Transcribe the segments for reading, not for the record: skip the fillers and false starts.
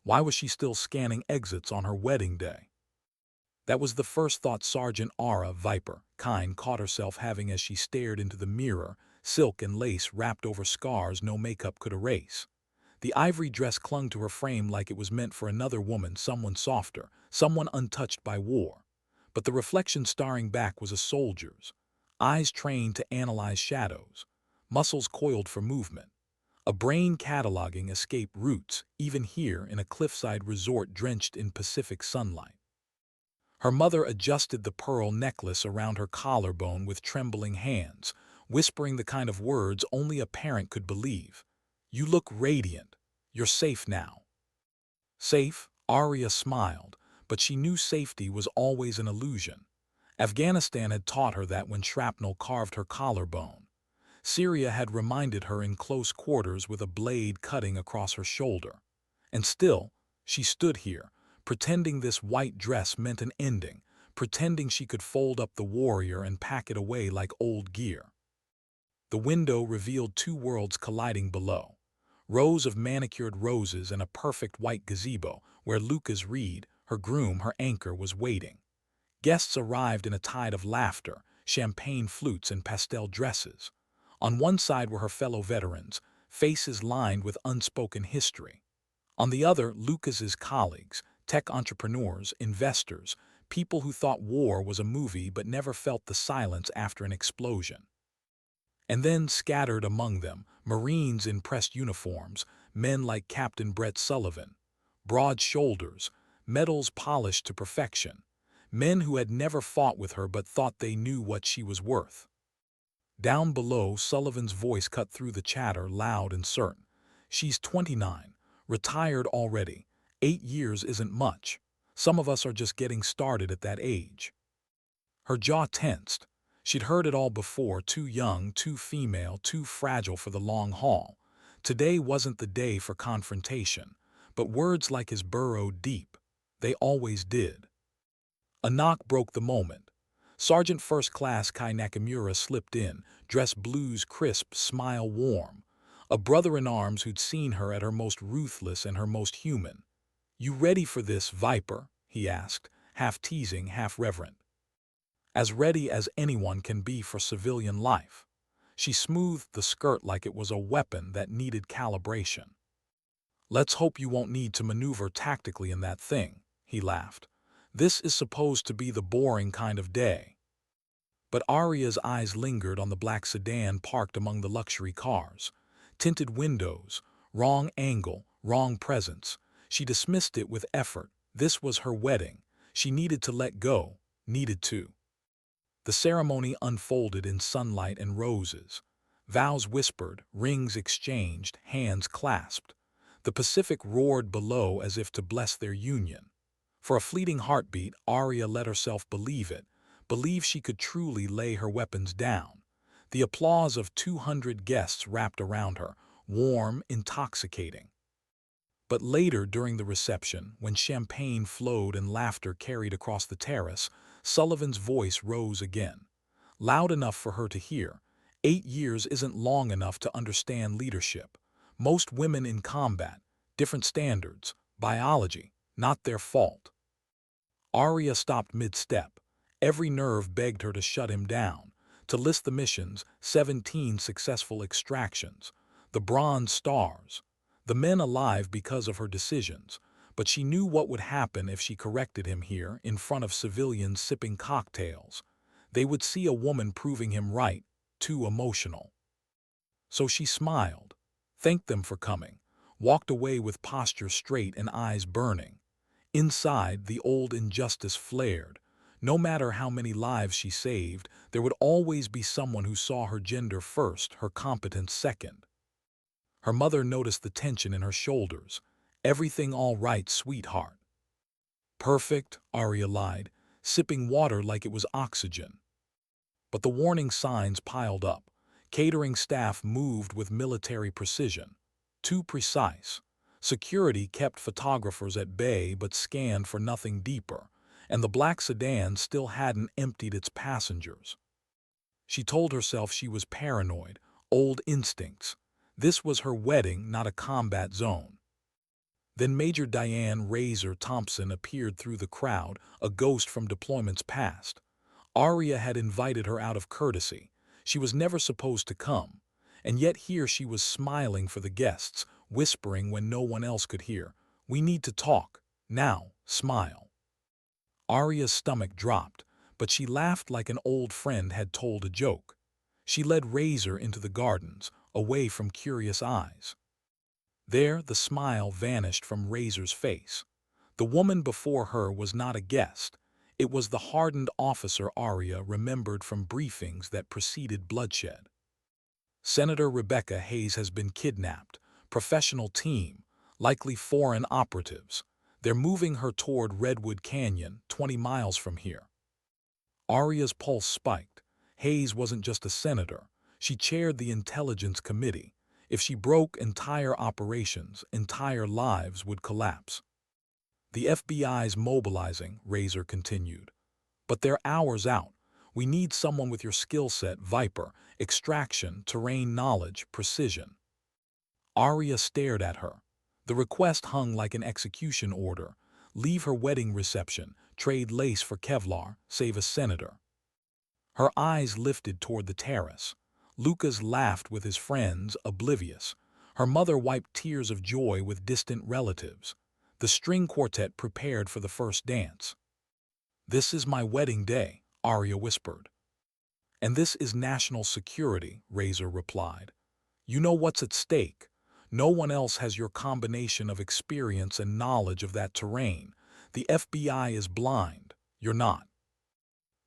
Why was she still scanning exits on her wedding day? That was the first thought Sergeant Arya Viper Kine caught herself having as she stared into the mirror, silk and lace wrapped over scars no makeup could erase. The ivory dress clung to her frame like it was meant for another woman, someone softer, someone untouched by war. But the reflection staring back was a soldier's, eyes trained to analyze shadows, muscles coiled for movement, a brain cataloging escape routes, even here in a cliffside resort drenched in Pacific sunlight. Her mother adjusted the pearl necklace around her collarbone with trembling hands, whispering the kind of words only a parent could believe. "You look radiant. You're safe now." Safe? Arya smiled, but she knew safety was always an illusion. Afghanistan had taught her that when shrapnel carved her collarbone. Syria had reminded her in close quarters with a blade cutting across her shoulder. And still, she stood here, pretending this white dress meant an ending, pretending she could fold up the warrior and pack it away like old gear. The window revealed two worlds colliding below. Rows of manicured roses and a perfect white gazebo where Lucas Reed, her groom, her anchor, was waiting. Guests arrived in a tide of laughter, champagne flutes and pastel dresses. On one side were her fellow veterans, faces lined with unspoken history. On the other, Lucas's colleagues, tech entrepreneurs, investors, people who thought war was a movie but never felt the silence after an explosion. And then, scattered among them, Marines in pressed uniforms, men like Captain Brett Sullivan, broad shoulders, medals polished to perfection, men who had never fought with her but thought they knew what she was worth. Down below, Sullivan's voice cut through the chatter, loud and certain. "She's 29, retired already. 8 years isn't much. Some of us are just getting started at that age." Her jaw tensed. She'd heard it all before, too young, too female, too fragile for the long haul. Today wasn't the day for confrontation, but words like his burrowed deep. They always did. A knock broke the moment. Sergeant First Class Kai Nakamura slipped in, dress blues crisp, smile warm. A brother-in-arms who'd seen her at her most ruthless and her most human. "You ready for this, Viper?" he asked, half teasing, half reverent. "As ready as anyone can be for civilian life." She smoothed the skirt like it was a weapon that needed calibration. "Let's hope you won't need to maneuver tactically in that thing," he laughed. "This is supposed to be the boring kind of day." But Arya's eyes lingered on the black sedan parked among the luxury cars. Tinted windows, wrong angle, wrong presence. She dismissed it with effort. This was her wedding. She needed to let go, needed to. The ceremony unfolded in sunlight and roses. Vows whispered, rings exchanged, hands clasped. The Pacific roared below as if to bless their union. For a fleeting heartbeat, Arya let herself believe it, believe she could truly lay her weapons down. The applause of 200 guests wrapped around her, warm, intoxicating. But later during the reception, when champagne flowed and laughter carried across the terrace, Sullivan's voice rose again. Loud enough for her to hear. 8 years isn't long enough to understand leadership. Most women in combat, different standards, biology, not their fault. Arya stopped mid-step. Every nerve begged her to shut him down, to list the missions, 17 successful extractions, the Bronze Stars, the men alive because of her decisions. But she knew what would happen if she corrected him here, in front of civilians sipping cocktails. They would see a woman proving him right, too emotional. So she smiled, thanked them for coming, walked away with posture straight and eyes burning. Inside, the old injustice flared. No matter how many lives she saved, there would always be someone who saw her gender first, her competence second. Her mother noticed the tension in her shoulders. "Everything all right, sweetheart?" "Perfect," Arya lied, sipping water like it was oxygen. But the warning signs piled up. Catering staff moved with military precision. Too precise. Security kept photographers at bay but scanned for nothing deeper, and the black sedan still hadn't emptied its passengers. She told herself she was paranoid, old instincts. This was her wedding, not a combat zone. Then Major Diane Razer Thompson appeared through the crowd, a ghost from deployments past. Arya had invited her out of courtesy. She was never supposed to come. And yet here she was smiling for the guests, whispering when no one else could hear, "We need to talk. Now, smile." Arya's stomach dropped, but she laughed like an old friend had told a joke. She led Razer into the gardens, away from curious eyes. There, the smile vanished from Razor's face. The woman before her was not a guest. It was the hardened officer Arya remembered from briefings that preceded bloodshed. "Senator Rebecca Hayes has been kidnapped. Professional team, likely foreign operatives. They're moving her toward Redwood Canyon, 20 miles from here." Arya's pulse spiked. Hayes wasn't just a senator. She chaired the Intelligence Committee. If she broke entire operations, entire lives would collapse. "The FBI's mobilizing," Razor continued. "But they're hours out. We need someone with your skill set, Viper, extraction, terrain knowledge, precision." Arya stared at her. The request hung like an execution order. Leave her wedding reception, trade lace for Kevlar, save a senator. Her eyes lifted toward the terrace. Lucas laughed with his friends, oblivious. Her mother wiped tears of joy with distant relatives. The string quartet prepared for the first dance. "This is my wedding day," Arya whispered. "And this is national security," Razor replied. "You know what's at stake. No one else has your combination of experience and knowledge of that terrain. The FBI is blind. You're not."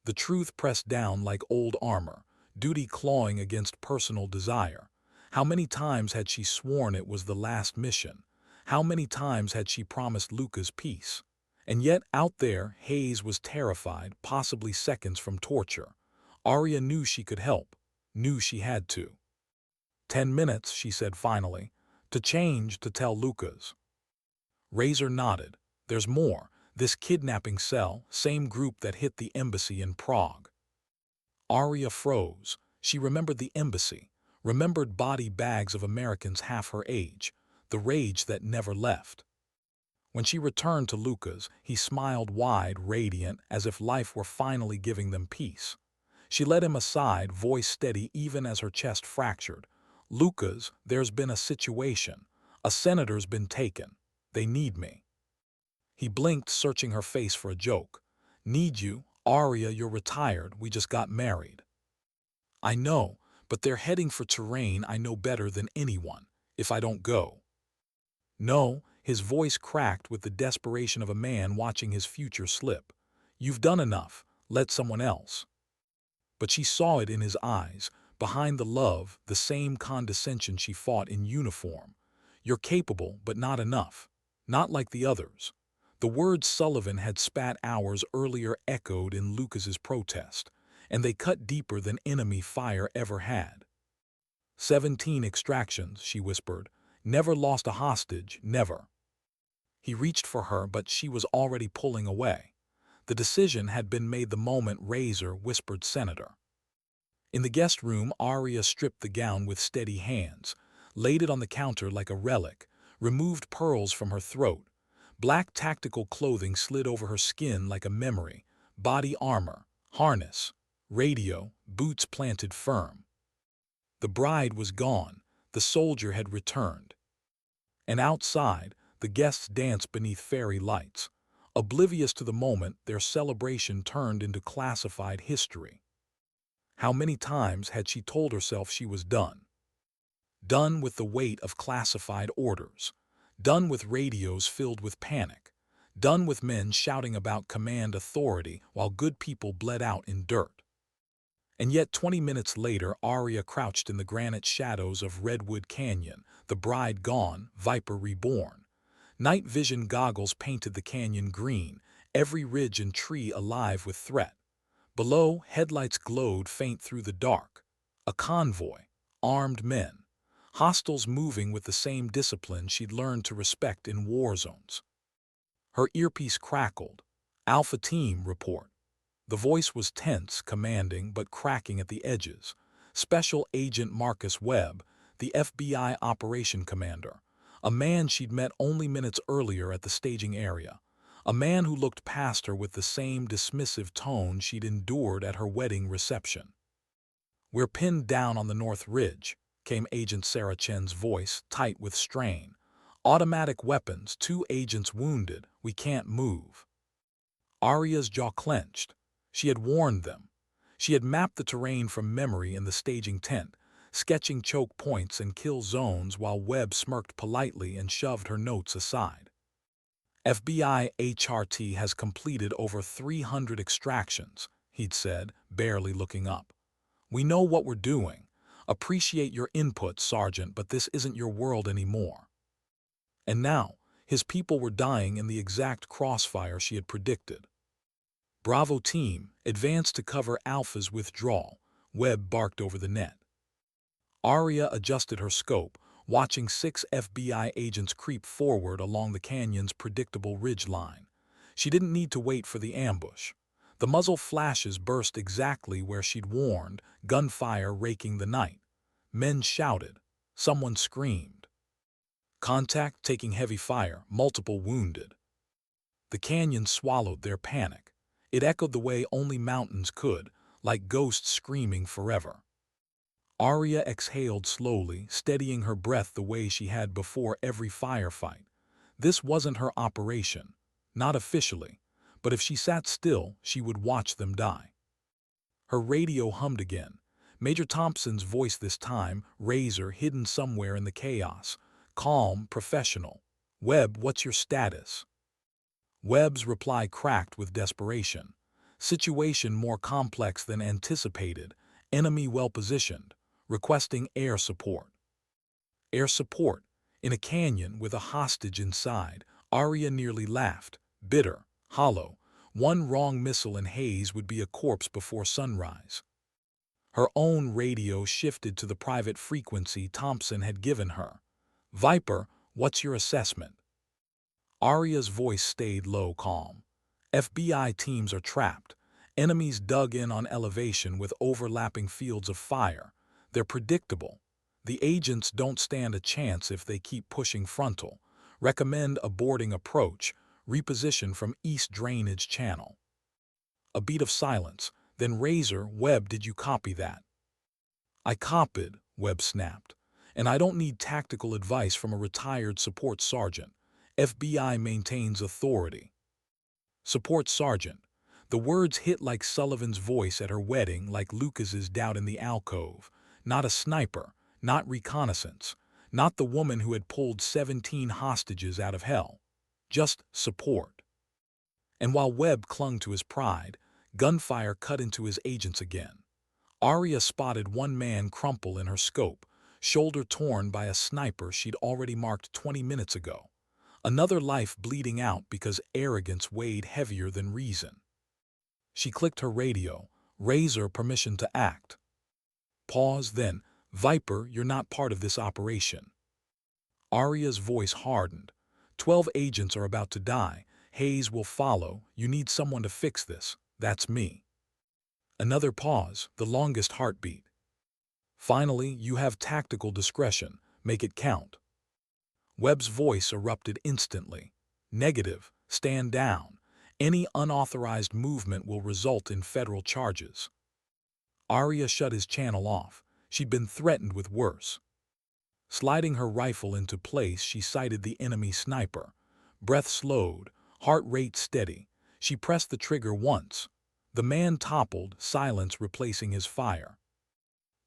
The truth pressed down like old armor, duty clawing against personal desire. How many times had she sworn it was the last mission? How many times had she promised Lucas peace? And yet, out there, Hayes was terrified, possibly seconds from torture. Arya knew she could help, knew she had to. 10 minutes, she said finally. To change, to tell Lucas. Razor nodded. There's more. This kidnapping cell, same group that hit the embassy in Prague. Arya froze. She remembered the embassy, remembered body bags of Americans half her age, the rage that never left. When she returned to Lucas, he smiled wide, radiant, as if life were finally giving them peace. She led him aside, voice steady even as her chest fractured. "Lucas, there's been a situation. A senator's been taken. They need me." He blinked, searching her face for a joke. "Need you? Arya, you're retired. We just got married." "I know, but they're heading for terrain I know better than anyone. If I don't go." "No," his voice cracked with the desperation of a man watching his future slip. "You've done enough. Let someone else." But she saw it in his eyes, behind the love, the same condescension she fought in uniform. "You're capable, but not enough. Not like the others." The words Sullivan had spat hours earlier echoed in Lucas's protest, and they cut deeper than enemy fire ever had. 17 extractions, she whispered. Never lost a hostage, never. He reached for her, but she was already pulling away. The decision had been made the moment Razor whispered Senator. In the guest room, Arya stripped the gown with steady hands, laid it on the counter like a relic, removed pearls from her throat. Black tactical clothing slid over her skin like a memory, body armor, harness, radio, boots planted firm. The bride was gone, the soldier had returned. And outside, the guests danced beneath fairy lights. Oblivious to the moment, their celebration turned into classified history. How many times had she told herself she was done? Done with the weight of classified orders. Done with radios filled with panic. Done with men shouting about command authority while good people bled out in dirt. And yet 20 minutes later, Arya crouched in the granite shadows of Redwood Canyon, the bride gone, Viper reborn. Night vision goggles painted the canyon green, every ridge and tree alive with threat. Below, headlights glowed faint through the dark. A convoy, armed men. Hostiles moving with the same discipline she'd learned to respect in war zones. Her earpiece crackled. "Alpha Team, report." The voice was tense, commanding, but cracking at the edges. "Special Agent Marcus Webb, the FBI Operation Commander. A man she'd met only minutes earlier at the staging area. A man who looked past her with the same dismissive tone she'd endured at her wedding reception. "We're pinned down on the North Ridge," came Agent Sarah Chen's voice, tight with strain. "Automatic weapons, 2 agents wounded, we can't move." Arya's jaw clenched. She had warned them. She had mapped the terrain from memory in the staging tent, sketching choke points and kill zones while Webb smirked politely and shoved her notes aside. "FBI HRT has completed over 300 extractions," he'd said, barely looking up. "We know what we're doing. Appreciate your input, Sergeant, but this isn't your world anymore." And now, his people were dying in the exact crossfire she had predicted. "Bravo team, advance to cover Alpha's withdrawal," Webb barked over the net. Arya adjusted her scope, watching 6 FBI agents creep forward along the canyon's predictable ridge line. She didn't need to wait for the ambush. The muzzle flashes burst exactly where she'd warned, gunfire raking the night. Men shouted. Someone screamed. Contact taking heavy fire, multiple wounded. The canyon swallowed their panic. It echoed the way only mountains could, like ghosts screaming forever. Arya exhaled slowly, steadying her breath the way she had before every firefight. This wasn't her operation. Not officially. But if she sat still, she would watch them die. Her radio hummed again. Major Thompson's voice this time, Razer hidden somewhere in the chaos. Calm, professional. "Webb, what's your status?" Webb's reply cracked with desperation. "Situation more complex than anticipated. Enemy well-positioned. Requesting air support." Air support? In a canyon with a hostage inside, Arya nearly laughed. Bitter, hollow. One wrong missile in haze would be a corpse before sunrise. Her own radio shifted to the private frequency Thompson had given her. "Viper, what's your assessment?" Arya's voice stayed low, calm. "FBI teams are trapped. Enemies dug in on elevation with overlapping fields of fire. They're predictable. The agents don't stand a chance if they keep pushing frontal. Recommend aborting approach. Reposition from East Drainage Channel." A beat of silence. Then Razer, "Webb, did you copy that?" "I copied," Webb snapped. "And I don't need tactical advice from a retired support sergeant. FBI maintains authority." Support sergeant. The words hit like Sullivan's voice at her wedding, like Lucas's doubt in the alcove. Not a sniper, not reconnaissance, not the woman who had pulled 17 hostages out of hell. Just support. And while Webb clung to his pride, gunfire cut into his agents again. Arya spotted one man crumple in her scope, shoulder torn by a sniper she'd already marked 20 minutes ago. Another life bleeding out because arrogance weighed heavier than reason. She clicked her radio, Razer permission to act. Pause, then, "Viper, you're not part of this operation." Arya's voice hardened. 12 agents are about to die. Hayes will follow. You need someone to fix this. That's me." Another pause, the longest heartbeat. "Finally, you have tactical discretion. Make it count." Webb's voice erupted instantly. "Negative. Stand down. Any unauthorized movement will result in federal charges." Arya shut his channel off. She'd been threatened with worse. Sliding her rifle into place, she sighted the enemy sniper. Breath slowed, heart rate steady. She pressed the trigger once. The man toppled, silence replacing his fire.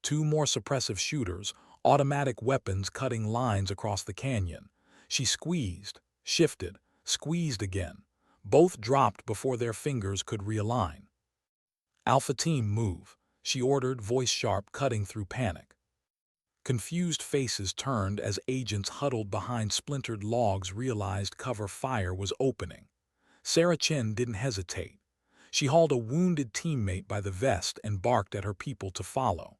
2 more suppressive shooters, automatic weapons cutting lines across the canyon. She squeezed, shifted, squeezed again. Both dropped before their fingers could realign. "Alpha team, move," she ordered, voice sharp, cutting through panic. Confused faces turned as agents huddled behind splintered logs realized cover fire was opening. Sarah Chen didn't hesitate. She hauled a wounded teammate by the vest and barked at her people to follow.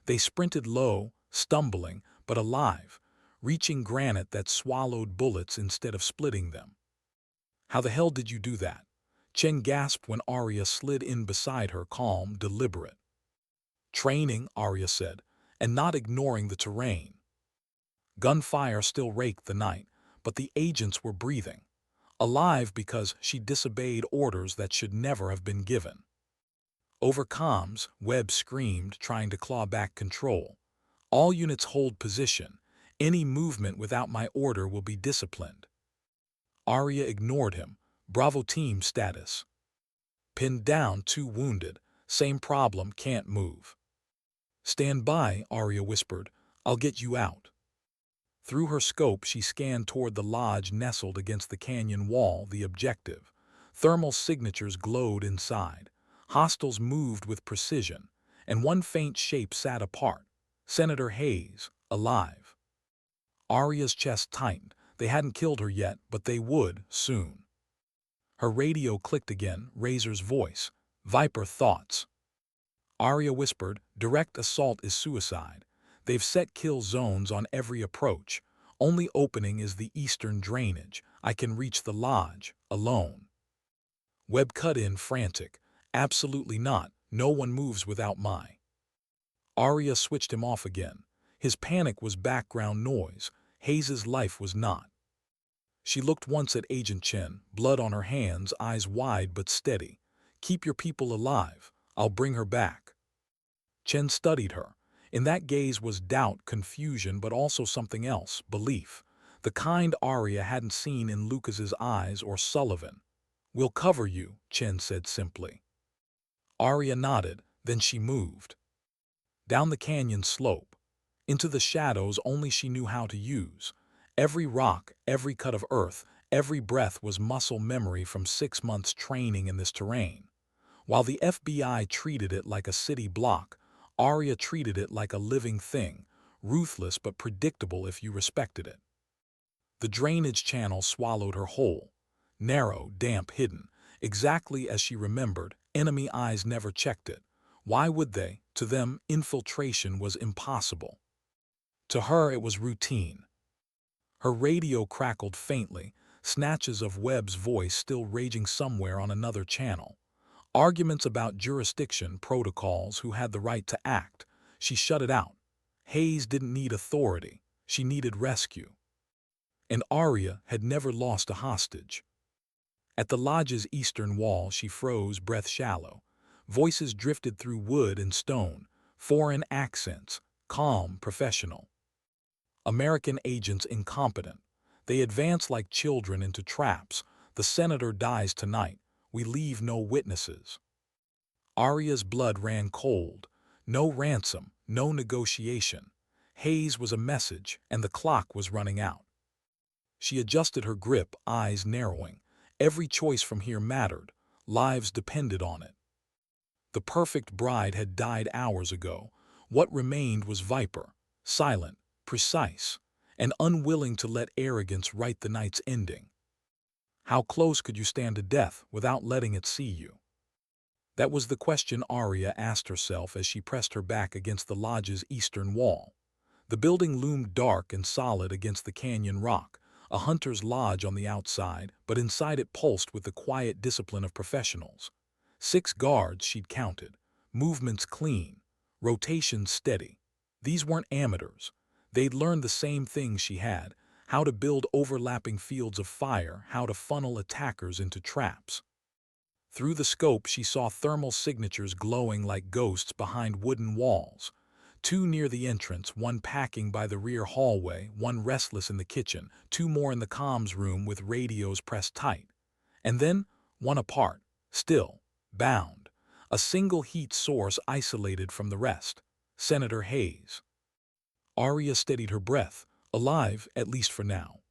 They sprinted low, stumbling, but alive, reaching granite that swallowed bullets instead of splitting them. "How the hell did you do that?" Chen gasped when Arya slid in beside her, calm, deliberate. "Training," Arya said, "and not ignoring the terrain." Gunfire still raked the night, but the agents were breathing. Alive because she disobeyed orders that should never have been given. Over comms, Webb screamed, trying to claw back control. All units hold position. Any movement without my order will be disciplined. Arya ignored him. Bravo team status. Pinned down, 2 wounded. Same problem, can't move. Stand by, Arya whispered. I'll get you out. Through her scope, she scanned toward the lodge nestled against the canyon wall, the objective. Thermal signatures glowed inside. Hostiles moved with precision, and one faint shape sat apart. Senator Hayes, alive. Arya's chest tightened. They hadn't killed her yet, but they would, soon. Her radio clicked again, Razer's voice. Viper thoughts. Arya whispered, direct assault is suicide. They've set kill zones on every approach. Only opening is the eastern drainage. I can reach the lodge, alone. Webb cut in, frantic. Absolutely not. No one moves without my. Arya switched him off again. His panic was background noise. Hayes's life was not. She looked once at Agent Chen, blood on her hands, eyes wide but steady. Keep your people alive. I'll bring her back. Chen studied her. In that gaze was doubt, confusion, but also something else, belief. The kind Arya hadn't seen in Lucas's eyes or Sullivan. We'll cover you, Chen said simply. Arya nodded, then she moved. Down the canyon slope. Into the shadows only she knew how to use. Every rock, every cut of earth, every breath was muscle memory from 6 months training in this terrain. While the FBI treated it like a city block, Arya treated it like a living thing, ruthless but predictable if you respected it. The drainage channel swallowed her whole. Narrow, damp, hidden, exactly as she remembered. Enemy eyes never checked it. Why would they? To them, infiltration was impossible. To her, it was routine. Her radio crackled faintly, snatches of Webb's voice still raging somewhere on another channel. Arguments about jurisdiction, protocols, who had the right to act. She shut it out. Hayes didn't need authority. She needed rescue. And Arya had never lost a hostage. At the lodge's eastern wall, she froze, breath shallow. Voices drifted through wood and stone, foreign accents, calm, professional. American agents incompetent. They advance like children into traps. The senator dies tonight. We leave no witnesses. Arya's blood ran cold. No ransom, no negotiation. Hayes was a message, and the clock was running out. She adjusted her grip, eyes narrowing. Every choice from here mattered. Lives depended on it. The perfect bride had died hours ago. What remained was Viper, silent, precise, and unwilling to let arrogance write the night's ending. How close could you stand to death without letting it see you? That was the question Arya asked herself as she pressed her back against the lodge's eastern wall. The building loomed dark and solid against the canyon rock, a hunter's lodge on the outside, but inside it pulsed with the quiet discipline of professionals. 6 guards she'd counted, movements clean, rotations steady. These weren't amateurs. They'd learned the same things she had, how to build overlapping fields of fire, how to funnel attackers into traps. Through the scope, she saw thermal signatures glowing like ghosts behind wooden walls. 2 near the entrance, 1 packing by the rear hallway, 1 restless in the kitchen, 2 more in the comms room with radios pressed tight. And then 1 apart, still, bound. A single heat source isolated from the rest. Senator Hayes. Arya steadied her breath, alive, at least for now.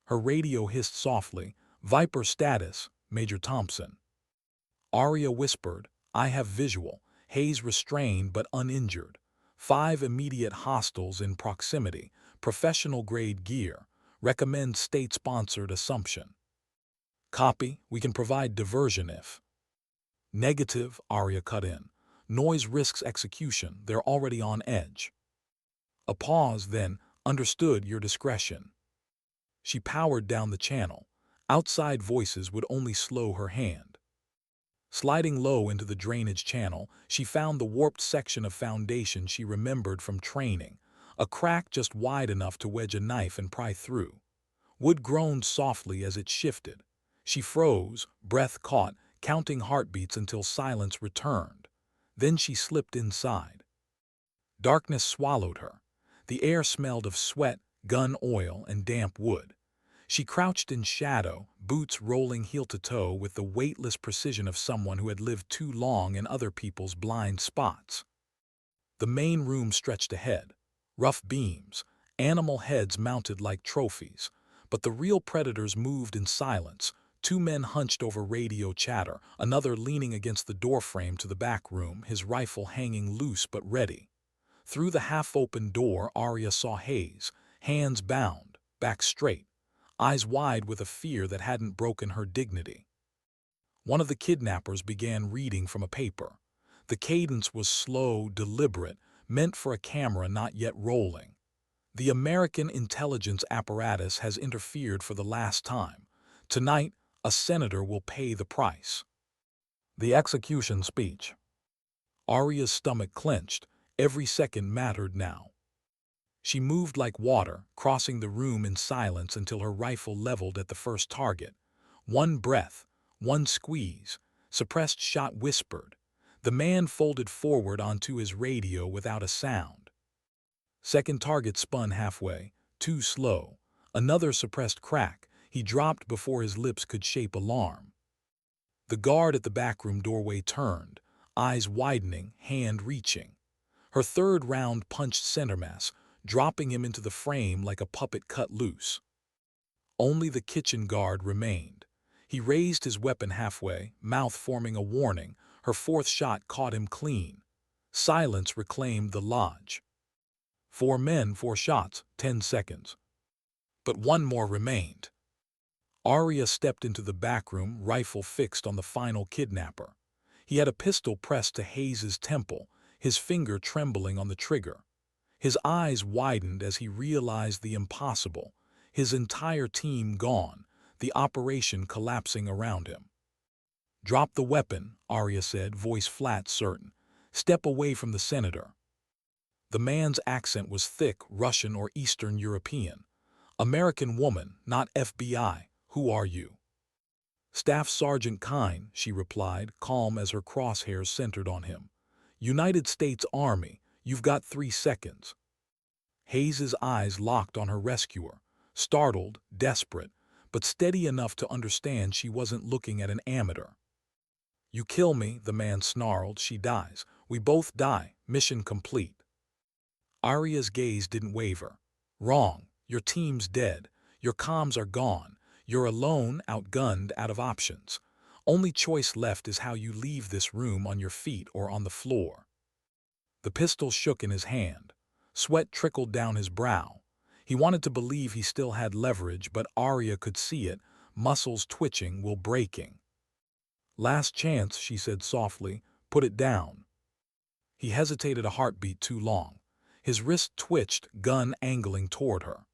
Her radio hissed softly, Viper status, Major Thompson. Arya whispered, I have visual. Hayes restrained but uninjured. 5 immediate hostiles in proximity, professional-grade gear. Recommend state-sponsored assumption. Copy, we can provide diversion if. Negative, Arya cut in. Noise risks execution, they're already on edge. A pause, then, understood your discretion. She powered down the channel. Outside voices would only slow her hand. Sliding low into the drainage channel, she found the warped section of foundation she remembered from training, a crack just wide enough to wedge a knife and pry through. Wood groaned softly as it shifted. She froze, breath caught, counting heartbeats until silence returned. Then she slipped inside. Darkness swallowed her. The air smelled of sweat, gun oil, and damp wood. She crouched in shadow, boots rolling heel to toe with the weightless precision of someone who had lived too long in other people's blind spots. The main room stretched ahead. Rough beams, animal heads mounted like trophies. But the real predators moved in silence, two men hunched over radio chatter, another leaning against the doorframe to the back room, his rifle hanging loose but ready. Through the half-open door, Arya saw Hayes, hands bound, back straight, eyes wide with a fear that hadn't broken her dignity. One of the kidnappers began reading from a paper. The cadence was slow, deliberate, meant for a camera not yet rolling. The American intelligence apparatus has interfered for the last time. Tonight, a senator will pay the price. The execution speech. Arya's stomach clenched. Every second mattered now. She moved like water, crossing the room in silence until her rifle leveled at the first target. One breath, one squeeze, suppressed shot whispered. The man folded forward onto his radio without a sound. Second target spun halfway, too slow. Another suppressed crack. He dropped before his lips could shape alarm. The guard at the backroom doorway turned, eyes widening, hand reaching. Her third round punched centermass, dropping him into the frame like a puppet cut loose. Only the kitchen guard remained. He raised his weapon halfway, mouth forming a warning. Her fourth shot caught him clean. Silence reclaimed the lodge. 4 men, 4 shots, 10 seconds. But one more remained. Arya stepped into the back room, rifle fixed on the final kidnapper. He had a pistol pressed to Hayes's temple, his finger trembling on the trigger. His eyes widened as he realized the impossible, his entire team gone, the operation collapsing around him. "Drop the weapon," Arya said, voice flat, certain. "Step away from the senator." The man's accent was thick, Russian or Eastern European. "American woman, not FBI. Who are you?" "Staff Sergeant Kine," she replied, calm as her crosshairs centered on him. "United States Army. You've got 3 seconds." Hayes's eyes locked on her rescuer, startled, desperate, but steady enough to understand she wasn't looking at an amateur. "You kill me," the man snarled, "she dies. We both die. Mission complete." Arya's gaze didn't waver. "Wrong. Your team's dead. Your comms are gone. You're alone, outgunned, out of options. Only choice left is how you leave this room, on your feet or on the floor." The pistol shook in his hand. Sweat trickled down his brow. He wanted to believe he still had leverage, but Arya could see it, muscles twitching, will breaking. "Last chance," she said softly. "Put it down." He hesitated a heartbeat too long. His wrist twitched, gun angling toward her.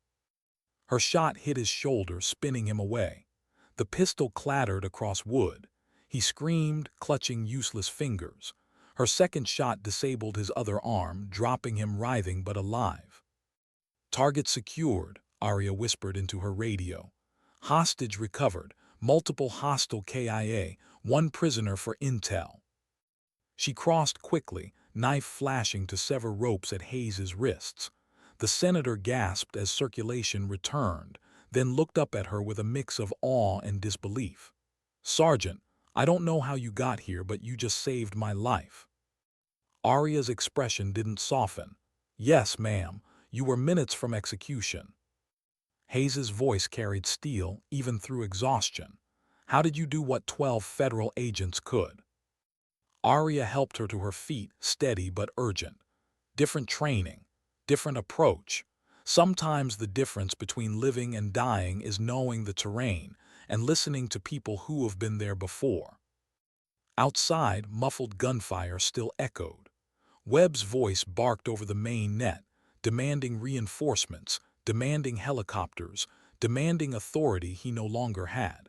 Her shot hit his shoulder, spinning him away. The pistol clattered across wood. He screamed, clutching useless fingers. Her second shot disabled his other arm, dropping him writhing but alive. "Target secured," Arya whispered into her radio. "Hostage recovered. Multiple hostile KIA. 1 prisoner for intel." She crossed quickly, knife flashing to sever ropes at Hayes's wrists. The senator gasped as circulation returned, then looked up at her with a mix of awe and disbelief. "Sergeant, I don't know how you got here, but you just saved my life." Arya's expression didn't soften. "Yes, ma'am, you were minutes from execution." Hayes's voice carried steel, even through exhaustion. "How did you do what 12 federal agents could?" Arya helped her to her feet, steady but urgent. "Different training, different approach. Sometimes the difference between living and dying is knowing the terrain and listening to people who have been there before." Outside, muffled gunfire still echoed. Webb's voice barked over the main net, demanding reinforcements, demanding helicopters, demanding authority he no longer had.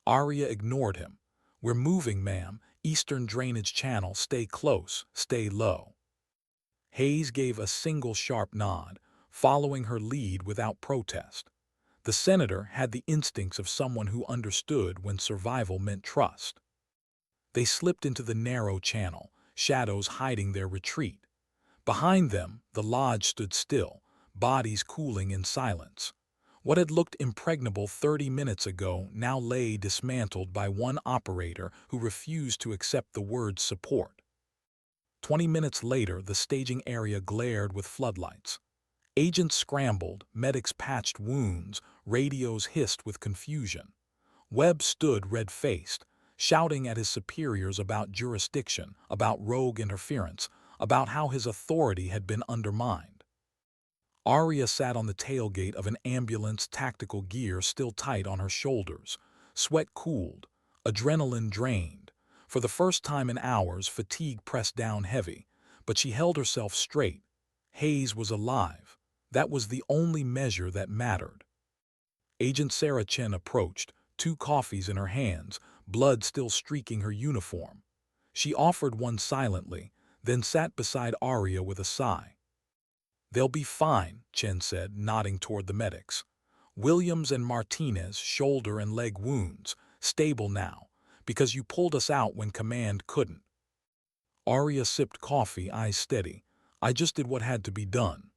Arya ignored him. "We're moving, ma'am. Eastern drainage channel. Stay close, stay low." Hayes gave a single sharp nod, following her lead without protest. The senator had the instincts of someone who understood when survival meant trust. They slipped into the narrow channel, shadows hiding their retreat. Behind them, the lodge stood still, bodies cooling in silence. What had looked impregnable 30 minutes ago now lay dismantled by one operator who refused to accept the word support. 20 minutes later, the staging area glared with floodlights. Agents scrambled, medics patched wounds, radios hissed with confusion. Webb stood red-faced, shouting at his superiors about jurisdiction, about rogue interference, about how his authority had been undermined. Arya sat on the tailgate of an ambulance, tactical gear still tight on her shoulders. Sweat cooled, adrenaline drained. For the first time in hours, fatigue pressed down heavy, but she held herself straight. Hayes was alive. That was the only measure that mattered. Agent Sarah Chen approached, 2 coffees in her hands, blood still streaking her uniform. She offered one silently, then sat beside Arya with a sigh. "They'll be fine," Chen said, nodding toward the medics. "Williams and Martinez, shoulder and leg wounds, stable now, because you pulled us out when command couldn't." Arya sipped coffee, eyes steady. "I just did what had to be done."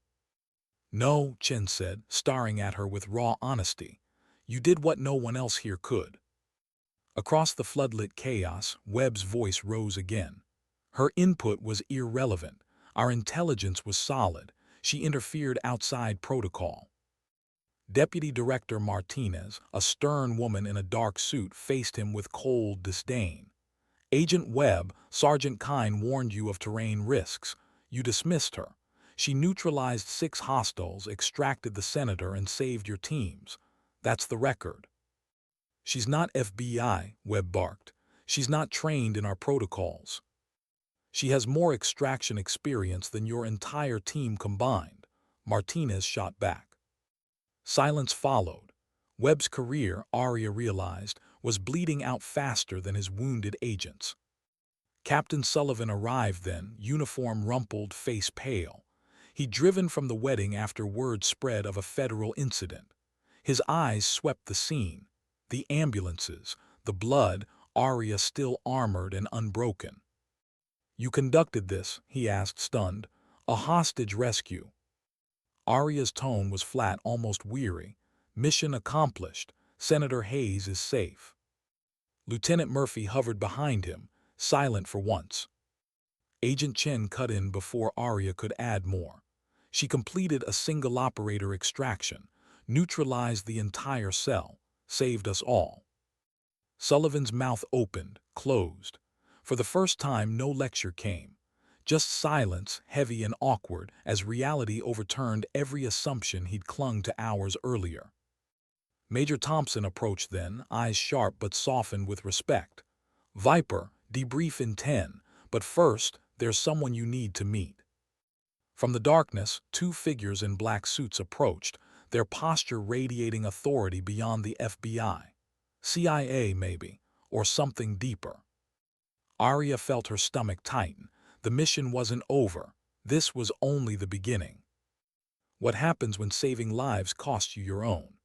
"No," Chen said, staring at her with raw honesty. "You did what no one else here could." Across the floodlit chaos, Webb's voice rose again. Her input was irrelevant. Our intelligence was solid. She interfered outside protocol. Deputy Director Martinez, a stern woman in a dark suit, faced him with cold disdain. "Agent Webb, Sergeant Kine warned you of terrain risks. You dismissed her. She neutralized 6 hostiles, extracted the senator, and saved your teams. That's the record." "She's not FBI," Webb barked. "She's not trained in our protocols." "She has more extraction experience than your entire team combined," Martinez shot back. Silence followed. Webb's career, Arya realized, was bleeding out faster than his wounded agents. Captain Sullivan arrived then, uniform rumpled, face pale. He'd driven from the wedding after word spread of a federal incident. His eyes swept the scene. The ambulances, the blood, Arya still armored and unbroken. "You conducted this," he asked, stunned. "A hostage rescue." Arya's tone was flat, almost weary. "Mission accomplished. Senator Hayes is safe." Lieutenant Murphy hovered behind him, silent for once. Agent Chen cut in before Arya could add more. "She completed a single operator extraction, neutralized the entire cell, saved us all." Sullivan's mouth opened, closed. For the first time, no lecture came. Just silence, heavy and awkward, as reality overturned every assumption he'd clung to hours earlier. Major Thompson approached then, eyes sharp but softened with respect. "Viper, debrief in 10, but first, there's someone you need to meet." From the darkness, 2 figures in black suits approached, their posture radiating authority beyond the FBI. CIA, maybe, or something deeper. Arya felt her stomach tighten. The mission wasn't over. This was only the beginning. What happens when saving lives costs you your own?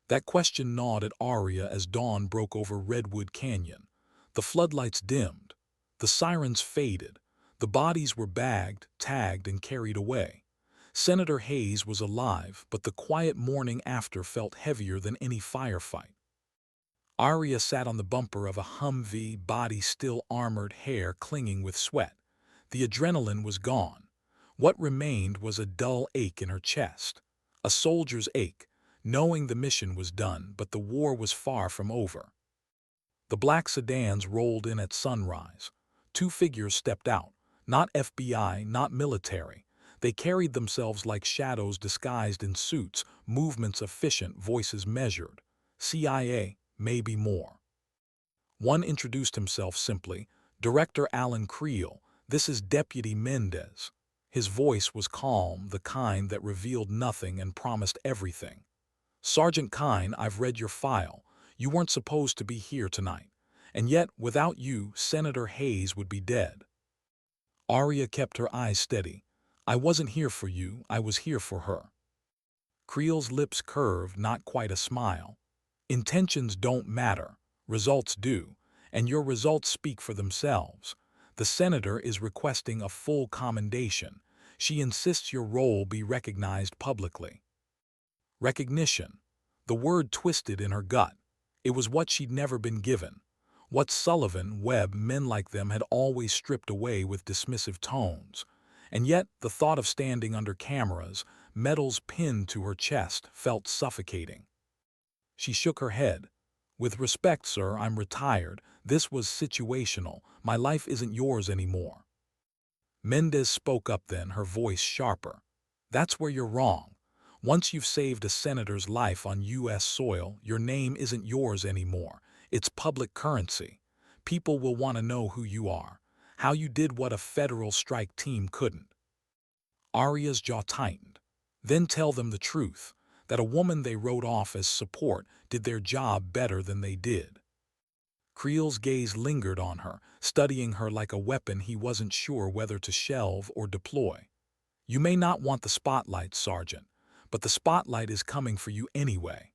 That question gnawed at Arya as dawn broke over Redwood Canyon. The floodlights dimmed. The sirens faded. The bodies were bagged, tagged, and carried away. Senator Hayes was alive, but the quiet morning after felt heavier than any firefight. Arya sat on the bumper of a Humvee, body still armored, hair clinging with sweat. The adrenaline was gone. What remained was a dull ache in her chest. A soldier's ache, knowing the mission was done, but the war was far from over. The black sedans rolled in at sunrise. 2 figures stepped out, not FBI, not military. They carried themselves like shadows disguised in suits, movements efficient, voices measured. CIA, maybe more. One introduced himself simply, "Director Alan Kreel, this is Deputy Mendez." His voice was calm, the kind that revealed nothing and promised everything. "Sergeant Kine, I've read your file. You weren't supposed to be here tonight. And yet, without you, Senator Hayes would be dead." Arya kept her eyes steady. I wasn't here for you, I was here for her. Kreel's lips curved, not quite a smile. Intentions don't matter, results do, and your results speak for themselves. The senator is requesting a full commendation. She insists your role be recognized publicly. Recognition. The word twisted in her gut. It was what she'd never been given. What Sullivan, Webb, men like them had always stripped away with dismissive tones. And yet, the thought of standing under cameras, medals pinned to her chest, felt suffocating. She shook her head. With respect, sir, I'm retired. This was situational. My life isn't yours anymore. Mendez spoke up then, her voice sharper. That's where you're wrong. Once you've saved a senator's life on U.S. soil, your name isn't yours anymore. It's public currency. People will want to know who you are, how you did what a federal strike team couldn't. Arya's jaw tightened. Then tell them the truth, that a woman they wrote off as support did their job better than they did. Kreel's gaze lingered on her, studying her like a weapon he wasn't sure whether to shelve or deploy. You may not want the spotlight, Sergeant, but the spotlight is coming for you anyway.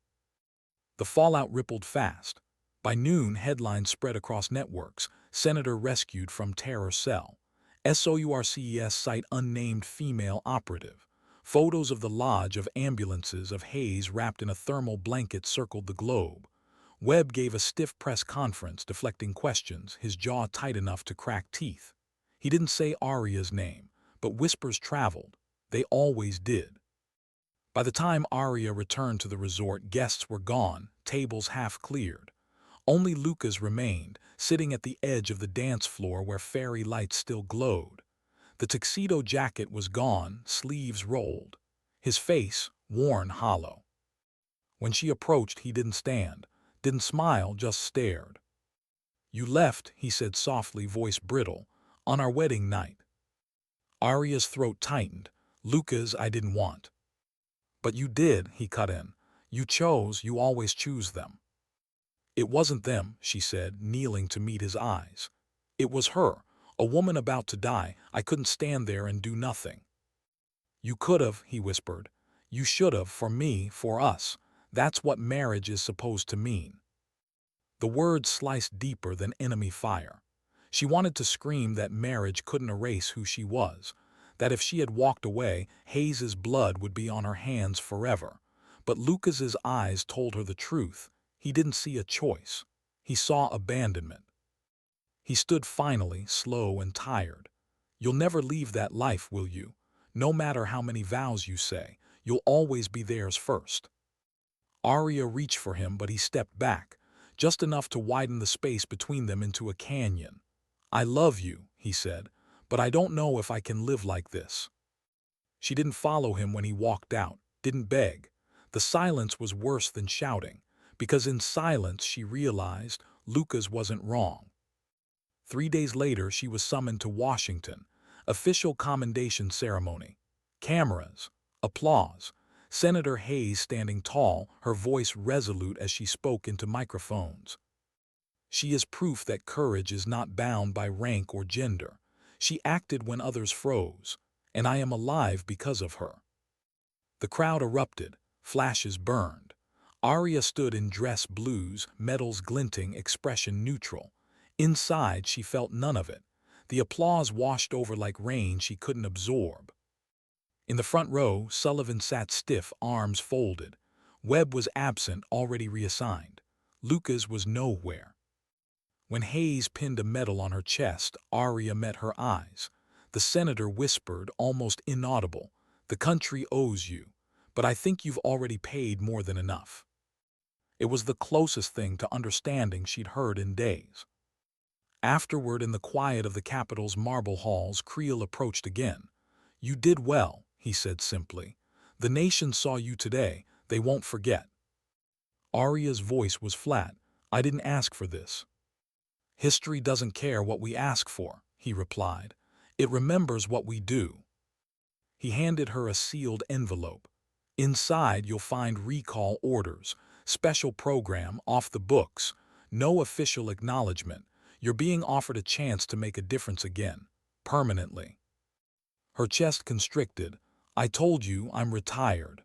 The fallout rippled fast. By noon, headlines spread across networks. Senator rescued from terror cell. SOURCES cite unnamed female operative. Photos of the lodge of ambulances of Hayes wrapped in a thermal blanket circled the globe. Webb gave a stiff press conference, deflecting questions, his jaw tight enough to crack teeth. He didn't say Arya's name, but whispers traveled. They always did. By the time Arya returned to the resort, guests were gone, tables half cleared. Only Lucas remained, sitting at the edge of the dance floor where fairy lights still glowed. The tuxedo jacket was gone, sleeves rolled. His face, worn hollow. When she approached, he didn't stand, didn't smile, just stared. You left, he said softly, voice brittle, on our wedding night. Arya's throat tightened. Lucas, I didn't want. But you did, he cut in. You chose, you always choose them. It wasn't them, she said, kneeling to meet his eyes. It was her, a woman about to die. I couldn't stand there and do nothing. You could have, he whispered. You should have, for me, for us. That's what marriage is supposed to mean. The words sliced deeper than enemy fire. She wanted to scream that marriage couldn't erase who she was, that if she had walked away, Hayes's blood would be on her hands forever. But Lucas's eyes told her the truth. He didn't see a choice. He saw abandonment. He stood finally, slow and tired. You'll never leave that life, will you? No matter how many vows you say, you'll always be theirs first. Arya reached for him, but he stepped back, just enough to widen the space between them into a canyon. I love you, he said, but I don't know if I can live like this. She didn't follow him when he walked out, didn't beg. The silence was worse than shouting, because in silence she realized Lucas wasn't wrong. 3 days later, she was summoned to Washington. Official commendation ceremony. Cameras. Applause. Senator Hayes standing tall, her voice resolute as she spoke into microphones. She is proof that courage is not bound by rank or gender. She acted when others froze, and I am alive because of her. The crowd erupted. Flashes burned. Arya stood in dress blues, medals glinting, expression neutral. Inside, she felt none of it. The applause washed over like rain she couldn't absorb. In the front row, Sullivan sat stiff, arms folded. Webb was absent, already reassigned. Lucas was nowhere. When Hayes pinned a medal on her chest, Arya met her eyes. The senator whispered, almost inaudible, "The country owes you, but I think you've already paid more than enough." It was the closest thing to understanding she'd heard in days. Afterward, in the quiet of the Capitol's marble halls, Kreel approached again. You did well, he said simply. The nation saw you today. They won't forget. Arya's voice was flat. I didn't ask for this. History doesn't care what we ask for, he replied. It remembers what we do. He handed her a sealed envelope. Inside, you'll find recall orders, special program, off the books, no official acknowledgement. You're being offered a chance to make a difference again, permanently. Her chest constricted. "I told you I'm retired."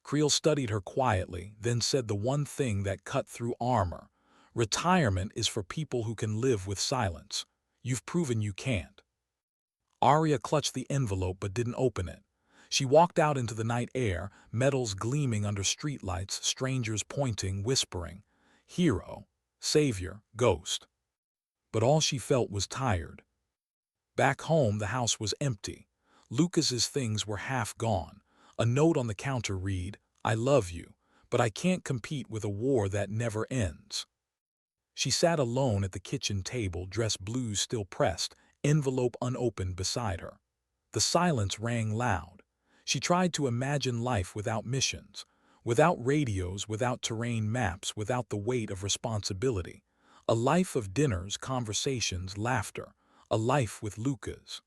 Kreel studied her quietly, then said the one thing that cut through armor. "Retirement is for people who can live with silence. You've proven you can't." Arya clutched the envelope but didn't open it. She walked out into the night air, metals gleaming under streetlights, strangers pointing, whispering. Hero, savior, ghost. But all she felt was tired. Back home, the house was empty. Lucas's things were half gone. A note on the counter read, "I love you, but I can't compete with a war that never ends." She sat alone at the kitchen table, dress blues still pressed, envelope unopened beside her. The silence rang loud. She tried to imagine life without missions, without radios, without terrain maps, without the weight of responsibility. A life of dinners, conversations, laughter. A life with Lucas.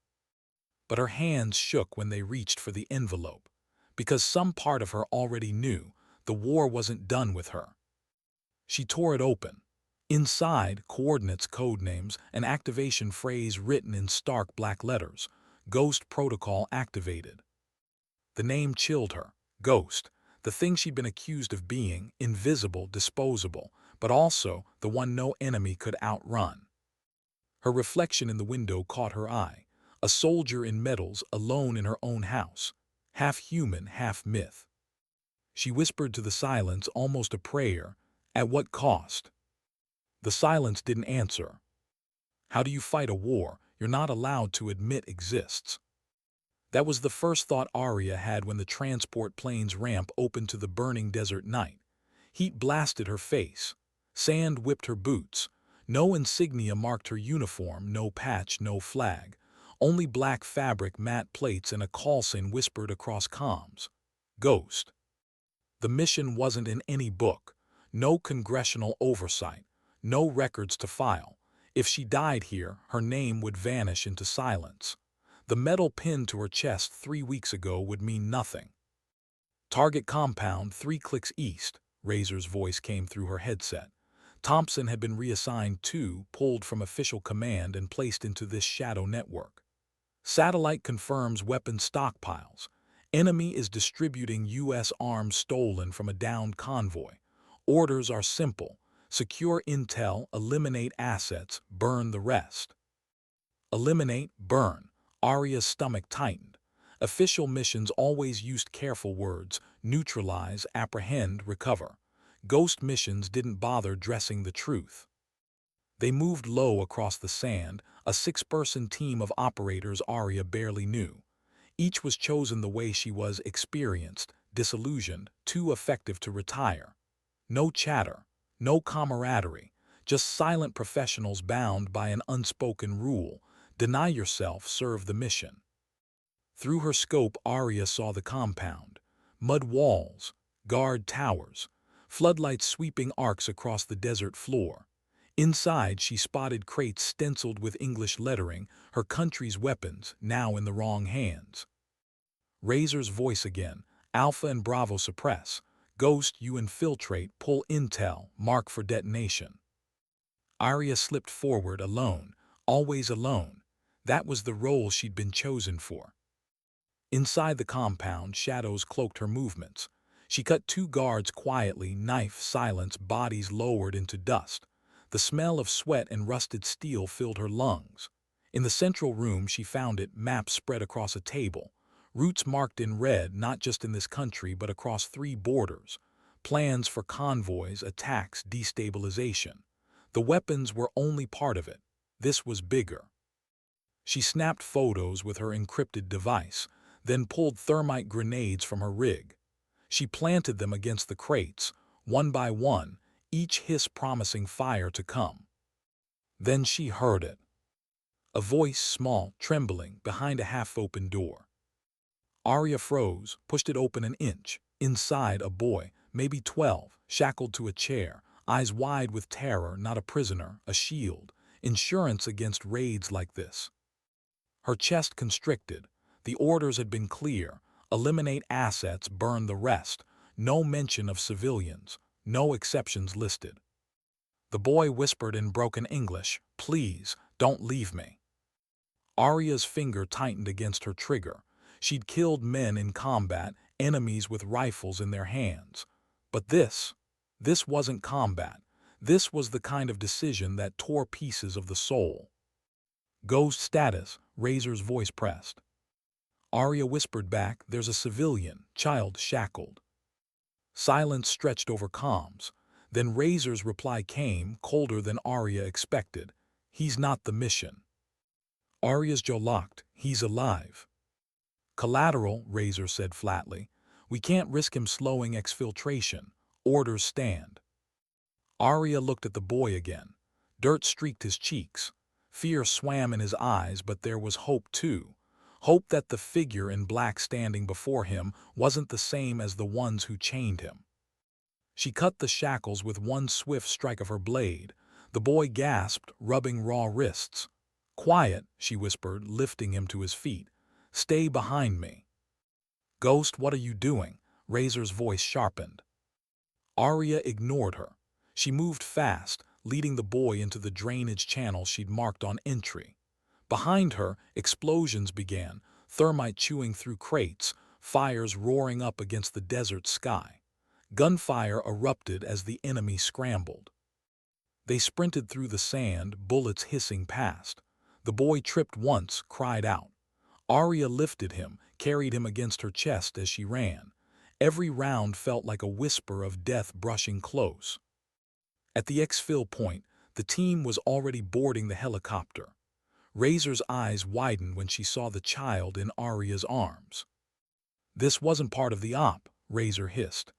But her hands shook when they reached for the envelope, because some part of her already knew the war wasn't done with her. She tore it open. Inside, coordinates, code names, an activation phrase written in stark black letters. Ghost protocol activated. The name chilled her. Ghost, the thing she'd been accused of being, invisible, disposable, but also the one no enemy could outrun. Her reflection in the window caught her eye. A soldier in medals, alone in her own house. Half human, half myth. She whispered to the silence, almost a prayer, "At what cost?" The silence didn't answer. How do you fight a war you're not allowed to admit exists? That was the first thought Arya had when the transport plane's ramp opened to the burning desert night. Heat blasted her face. Sand whipped her boots. No insignia marked her uniform, no patch, no flag. Only black fabric, matte plates, and a call sign whispered across comms. Ghost. The mission wasn't in any book. No congressional oversight. No records to file. If she died here, her name would vanish into silence. The metal pinned to her chest 3 weeks ago would mean nothing. Target compound 3 clicks east, Razer's voice came through her headset. Thompson had been reassigned too, pulled from official command and placed into this shadow network. Satellite confirms weapon stockpiles. Enemy is distributing U.S. arms stolen from a downed convoy. Orders are simple. Secure intel, eliminate assets, burn the rest. Eliminate, burn. Arya's stomach tightened. Official missions always used careful words: neutralize, apprehend, recover. Ghost missions didn't bother dressing the truth. They moved low across the sand, a 6-person team of operators Arya barely knew. Each was chosen the way she was: experienced, disillusioned, too effective to retire. No chatter, no camaraderie, just silent professionals bound by an unspoken rule: deny yourself, serve the mission. Through her scope, Arya saw the compound. Mud walls, guard towers, floodlights sweeping arcs across the desert floor. Inside, she spotted crates stenciled with English lettering, her country's weapons, now in the wrong hands. Razer's voice again: Alpha and Bravo suppress. Ghost, you infiltrate, pull intel, mark for detonation. Arya slipped forward, alone, always alone. That was the role she'd been chosen for. Inside the compound, shadows cloaked her movements. She cut 2 guards quietly, knife, silence, bodies lowered into dust. The smell of sweat and rusted steel filled her lungs. In the central room, she found it, maps spread across a table. Routes marked in red, not just in this country, but across 3 borders. Plans for convoys, attacks, destabilization. The weapons were only part of it. This was bigger. She snapped photos with her encrypted device, then pulled thermite grenades from her rig. She planted them against the crates, one by one, each hiss promising fire to come. Then she heard it. A voice, small, trembling, behind a half-open door. Arya froze, pushed it open an inch. Inside, a boy, maybe 12, shackled to a chair, eyes wide with terror, not a prisoner, a shield, insurance against raids like this. Her chest constricted. The orders had been clear: eliminate assets, burn the rest. No mention of civilians, no exceptions listed. The boy whispered in broken English, "Please, don't leave me." Arya's finger tightened against her trigger. She'd killed men in combat, enemies with rifles in their hands. But this wasn't combat. This was the kind of decision that tore pieces of the soul. Ghost status, Razer's voice pressed. Arya whispered back, there's a civilian, child shackled. Silence stretched over comms. Then Razer's reply came, colder than Arya expected. He's not the mission. Arya's jaw locked. He's alive. Collateral, Razer said flatly. We can't risk him slowing exfiltration. Orders stand. Arya looked at the boy again. Dirt streaked his cheeks. Fear swam in his eyes, but there was hope too. Hope that the figure in black standing before him wasn't the same as the ones who chained him. She cut the shackles with one swift strike of her blade. The boy gasped, rubbing raw wrists. Quiet, she whispered, lifting him to his feet. Stay behind me. Ghost, what are you doing? Razer's voice sharpened. Arya ignored her. She moved fast, leading the boy into the drainage channel she'd marked on entry. Behind her, explosions began, thermite chewing through crates, fires roaring up against the desert sky. Gunfire erupted as the enemy scrambled. They sprinted through the sand, bullets hissing past. The boy tripped once, cried out. Arya lifted him, carried him against her chest as she ran. Every round felt like a whisper of death brushing close. At the exfil point, the team was already boarding the helicopter. Razer's eyes widened when she saw the child in Arya's arms. This wasn't part of the op, Razer hissed.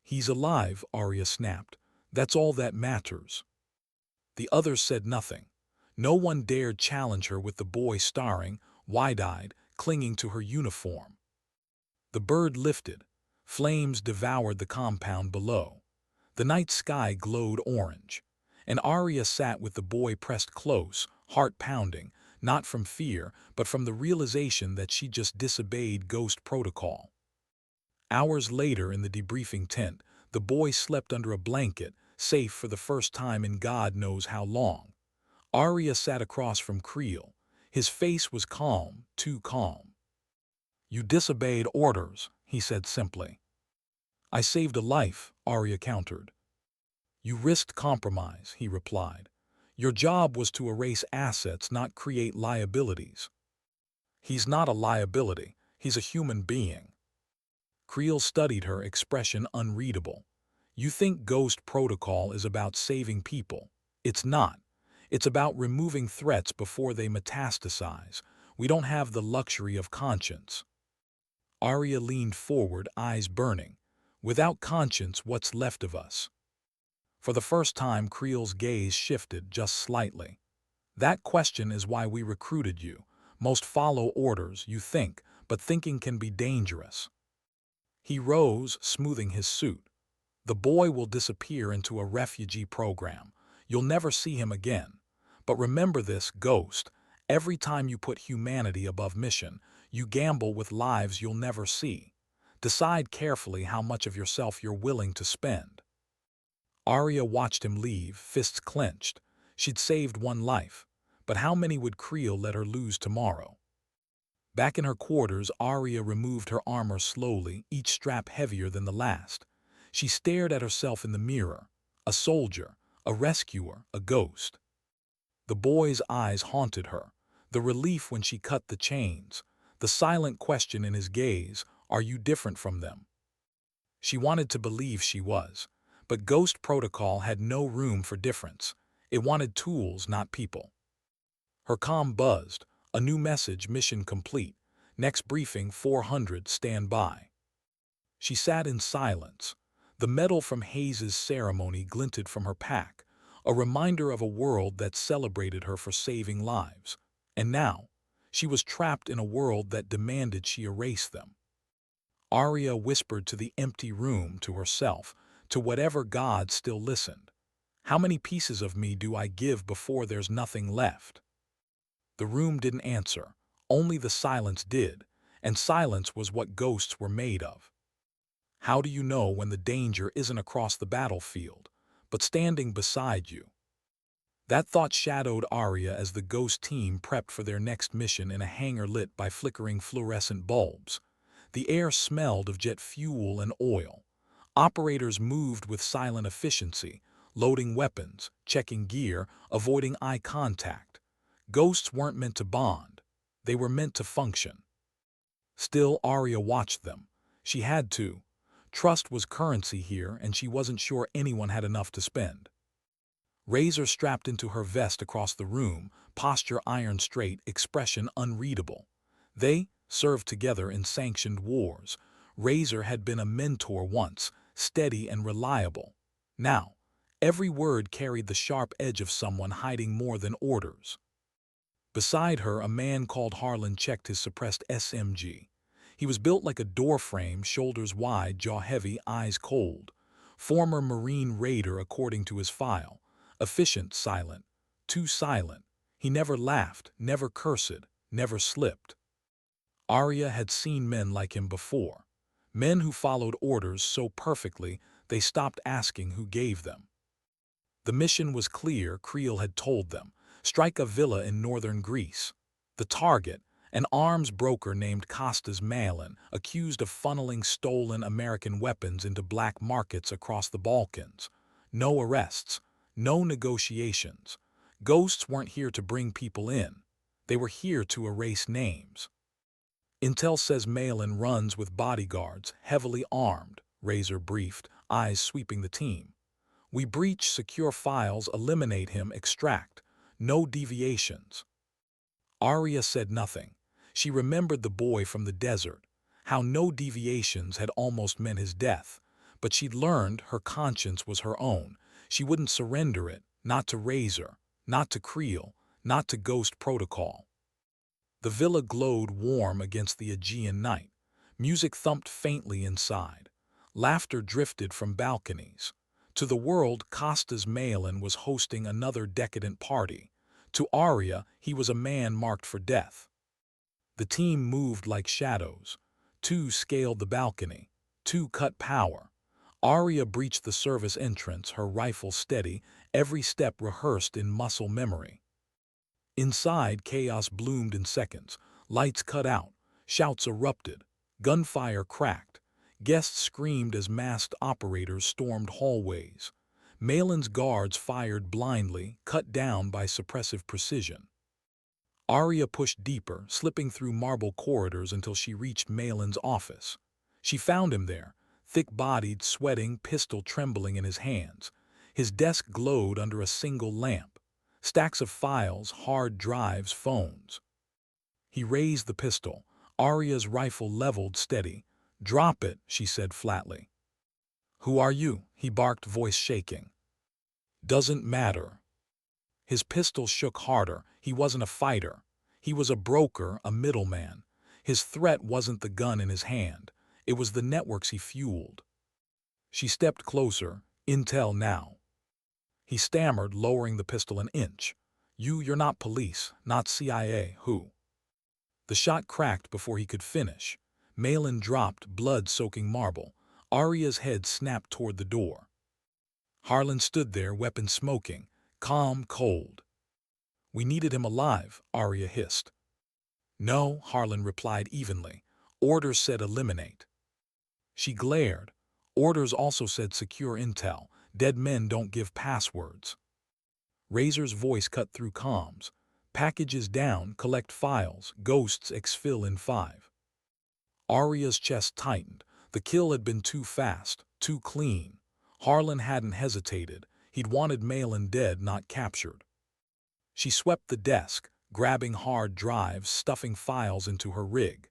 He's alive, Arya snapped. That's all that matters. The others said nothing. No one dared challenge her with the boy staring, wide-eyed, clinging to her uniform. The bird lifted. Flames devoured the compound below. The night sky glowed orange. And Arya sat with the boy pressed close, heart pounding, not from fear, but from the realization that she just disobeyed Ghost protocol. Hours later in the debriefing tent, the boy slept under a blanket, safe for the first time in God knows how long. Arya sat across from Kreel. His face was calm, too calm. You disobeyed orders, he said simply. I saved a life, Arya countered. You risked compromise, he replied. Your job was to erase assets, not create liabilities. He's not a liability, he's a human being. Kreel studied her, expression unreadable. You think Ghost Protocol is about saving people. It's not. It's about removing threats before they metastasize. We don't have the luxury of conscience. Arya leaned forward, eyes burning. Without conscience, what's left of us? For the first time, Kreel's gaze shifted just slightly. That question is why we recruited you. Most follow orders, you think, but thinking can be dangerous. He rose, smoothing his suit. The boy will disappear into a refugee program. You'll never see him again. But remember this, Ghost. Every time you put humanity above mission, you gamble with lives you'll never see. Decide carefully how much of yourself you're willing to spend. Arya watched him leave, fists clenched. She'd saved one life. But how many would Kreel let her lose tomorrow? Back in her quarters, Arya removed her armor slowly, each strap heavier than the last. She stared at herself in the mirror. A soldier, a rescuer, a ghost. The boy's eyes haunted her. The relief when she cut the chains. The silent question in his gaze, are you different from them? She wanted to believe she was. But Ghost Protocol had no room for difference. It wanted tools, not people. Her comm buzzed. A new message, mission complete. Next briefing, 400, stand by. She sat in silence. The metal from Hayes' ceremony glinted from her pack, a reminder of a world that celebrated her for saving lives. And now, she was trapped in a world that demanded she erase them. Arya whispered to the empty room, to herself, to whatever god still listened. How many pieces of me do I give before there's nothing left? The room didn't answer. Only the silence did, and silence was what ghosts were made of. How do you know when the danger isn't across the battlefield, but standing beside you? That thought shadowed Arya as the ghost team prepped for their next mission in a hangar lit by flickering fluorescent bulbs. The air smelled of jet fuel and oil. Operators moved with silent efficiency, loading weapons, checking gear, avoiding eye contact. Ghosts weren't meant to bond. They were meant to function. Still, Arya watched them. She had to. Trust was currency here, and she wasn't sure anyone had enough to spend. Razer strapped into her vest across the room, posture iron straight, expression unreadable. They served together in sanctioned wars. Razer had been a mentor once, steady and reliable. Now, every word carried the sharp edge of someone hiding more than orders. Beside her, a man called Harlan checked his suppressed SMG. He was built like a doorframe, shoulders wide, jaw heavy, eyes cold. Former Marine raider according to his file. Efficient, silent. Too silent. He never laughed, never cursed, never slipped. Arya had seen men like him before. Men who followed orders so perfectly they stopped asking who gave them. The mission was clear, Kreel had told them. Strike a villa in northern Greece. The target, an arms broker named Kostas Malin, accused of funneling stolen American weapons into black markets across the Balkans. No arrests, no negotiations. Ghosts weren't here to bring people in. They were here to erase names. Intel says Malin runs with bodyguards, heavily armed, Razer briefed, eyes sweeping the team. We breach secure files, eliminate him, extract. No deviations. Arya said nothing. She remembered the boy from the desert, how no deviations had almost meant his death. But she'd learned her conscience was her own. She wouldn't surrender it, not to Razer, not to Kreel, not to Ghost Protocol. The villa glowed warm against the Aegean night. Music thumped faintly inside. Laughter drifted from balconies. To the world, Kostas Malin was hosting another decadent party. To Arya, he was a man marked for death. The team moved like shadows. Two scaled the balcony. Two cut power. Arya breached the service entrance, her rifle steady, every step rehearsed in muscle memory. Inside, chaos bloomed in seconds. Lights cut out. Shouts erupted. Gunfire cracked. Guests screamed as masked operators stormed hallways. Malin's guards fired blindly, cut down by suppressive precision. Arya pushed deeper, slipping through marble corridors until she reached Malin's office. She found him there, thick-bodied, sweating, pistol trembling in his hands. His desk glowed under a single lamp. Stacks of files, hard drives, phones. He raised the pistol. Arya's rifle leveled steady. "Drop it," she said flatly. "Who are you?" he barked, voice shaking. "Doesn't matter." His pistol shook harder. He wasn't a fighter. He was a broker, a middleman. His threat wasn't the gun in his hand. It was the networks he fueled. She stepped closer. "Intel now." He stammered, lowering the pistol an inch. You're not police, not CIA, who?" The shot cracked before he could finish. Malin dropped, blood soaking marble. Arya's head snapped toward the door. Harlan stood there, weapon smoking, calm, cold. "We needed him alive," Arya hissed. "No," Harlan replied evenly. "Orders said eliminate." She glared. "Orders also said secure intel. Dead men don't give passwords." Razer's voice cut through comms. "Packages down, collect files, ghosts exfil in 5. Arya's chest tightened. The kill had been too fast, too clean. Harlan hadn't hesitated. He'd wanted Malin dead, not captured. She swept the desk, grabbing hard drives, stuffing files into her rig.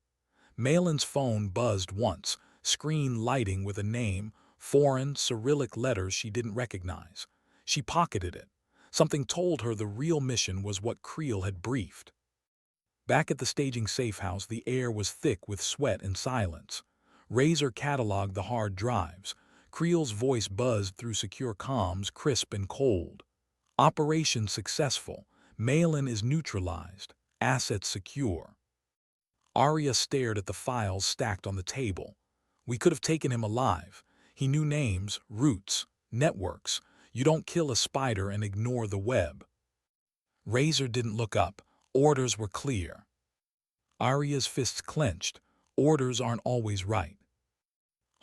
Malin's phone buzzed once, screen lighting with a name, foreign, Cyrillic letters she didn't recognize. She pocketed it. Something told her the real mission was what Kreel had briefed. Back at the staging safe house, the air was thick with sweat and silence. Razer cataloged the hard drives. Kreel's voice buzzed through secure comms, crisp and cold. "Operation successful. Malin is neutralized. Assets secure." Arya stared at the files stacked on the table. "We could have taken him alive. He knew names, routes, networks. You don't kill a spider and ignore the web." Razer didn't look up. Orders were clear. Arya's fists clenched. Orders aren't always right.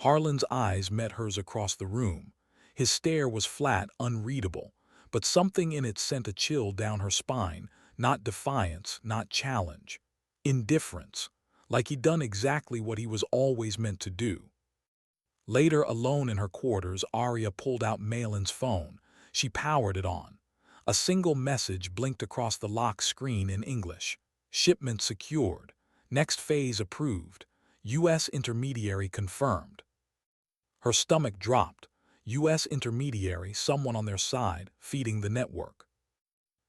Harlan's eyes met hers across the room. His stare was flat, unreadable, but something in it sent a chill down her spine, not defiance, not challenge. Indifference, like he'd done exactly what he was always meant to do. Later, alone in her quarters, Arya pulled out Malin's phone. She powered it on. A single message blinked across the lock screen in English. Shipment secured. Next phase approved. U.S. intermediary confirmed. Her stomach dropped. U.S. intermediary, someone on their side, feeding the network.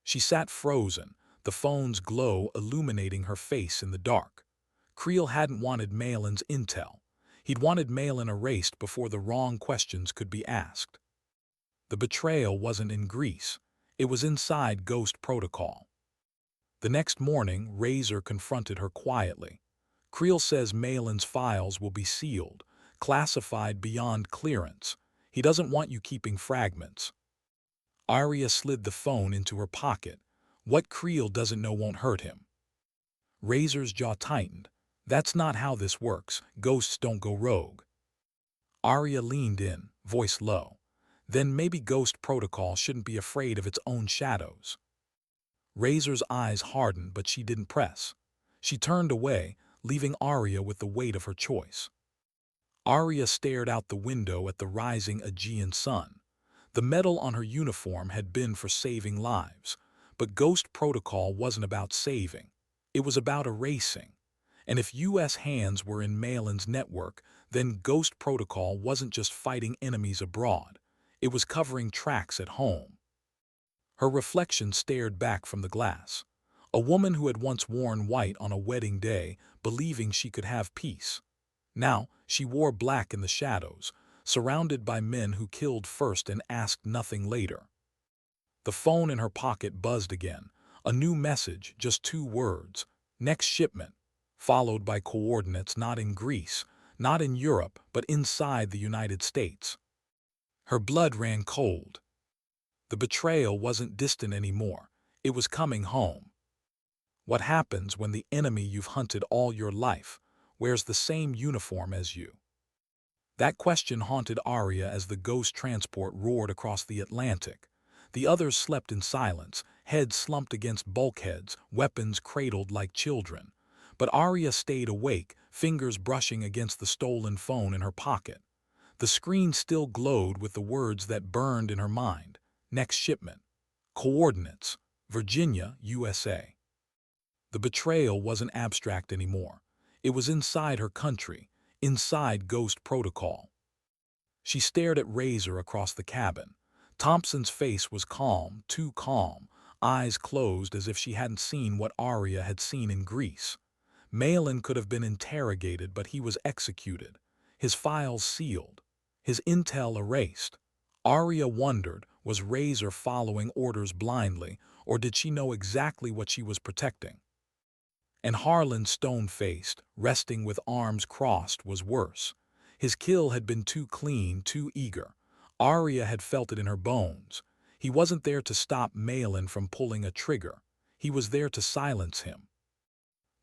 She sat frozen, the phone's glow illuminating her face in the dark. Kreel hadn't wanted Malin's intel. He'd wanted Malin erased before the wrong questions could be asked. The betrayal wasn't in Greece. It was inside Ghost Protocol. The next morning, Razer confronted her quietly. Kreel says Malin's files will be sealed, classified beyond clearance. He doesn't want you keeping fragments. Arya slid the phone into her pocket. What Kreel doesn't know won't hurt him. Razer's jaw tightened. That's not how this works. Ghosts don't go rogue. Arya leaned in, voice low. Then maybe Ghost Protocol shouldn't be afraid of its own shadows. Razer's eyes hardened, but she didn't press. She turned away, leaving Arya with the weight of her choice. Arya stared out the window at the rising Aegean sun. The metal on her uniform had been for saving lives, but Ghost Protocol wasn't about saving. It was about erasing. And if U.S. hands were in Malin's network, then Ghost Protocol wasn't just fighting enemies abroad. It was covering tracks at home. Her reflection stared back from the glass. A woman who had once worn white on a wedding day, believing she could have peace. Now, she wore black in the shadows, surrounded by men who killed first and asked nothing later. The phone in her pocket buzzed again. A new message, just 2 words. Next shipment. Followed by coordinates not in Greece, not in Europe, but inside the United States. Her blood ran cold. The betrayal wasn't distant anymore. It was coming home. What happens when the enemy you've hunted all your life wears the same uniform as you? That question haunted Arya as the ghost transport roared across the Atlantic. The others slept in silence, heads slumped against bulkheads, weapons cradled like children. But Arya stayed awake, fingers brushing against the stolen phone in her pocket. The screen still glowed with the words that burned in her mind. Next shipment. Coordinates. Virginia, USA. The betrayal wasn't abstract anymore. It was inside her country, inside Ghost Protocol. She stared at Razer across the cabin. Thompson's face was calm, too calm, eyes closed as if she hadn't seen what Arya had seen in Greece. Malin could have been interrogated, but he was executed. His files sealed. His intel erased. Arya wondered, was Razer following orders blindly, or did she know exactly what she was protecting? And Harlan, stone-faced, resting with arms crossed, was worse. His kill had been too clean, too eager. Arya had felt it in her bones. He wasn't there to stop Malin from pulling a trigger. He was there to silence him.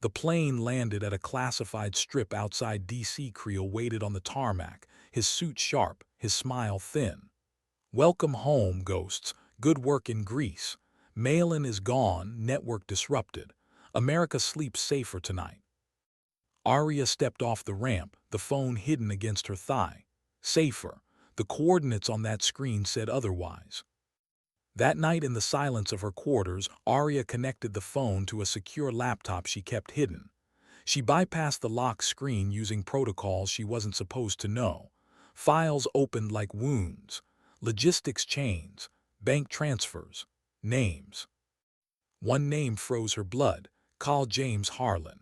The plane landed at a classified strip outside D.C. Kreel waited on the tarmac, his suit sharp, his smile thin. Welcome home, ghosts. Good work in Greece. Malin is gone, network disrupted. America sleeps safer tonight. Arya stepped off the ramp, the phone hidden against her thigh. Safer. The coordinates on that screen said otherwise. That night in the silence of her quarters, Arya connected the phone to a secure laptop she kept hidden. She bypassed the lock screen using protocols she wasn't supposed to know. Files opened like wounds. Logistics chains. Bank transfers. Names. One name froze her blood. Call James Harlan.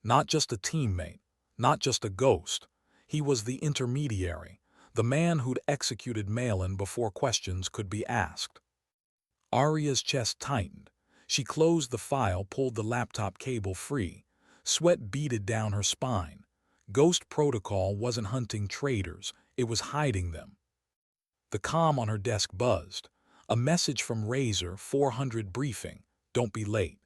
Not just a teammate. Not just a ghost. He was the intermediary. The man who'd executed Malin before questions could be asked. Arya's chest tightened. She closed the file, pulled the laptop cable free. Sweat beaded down her spine. Ghost Protocol wasn't hunting traitors, it was hiding them. The comm on her desk buzzed. A message from Razer 400 briefing. Don't be late.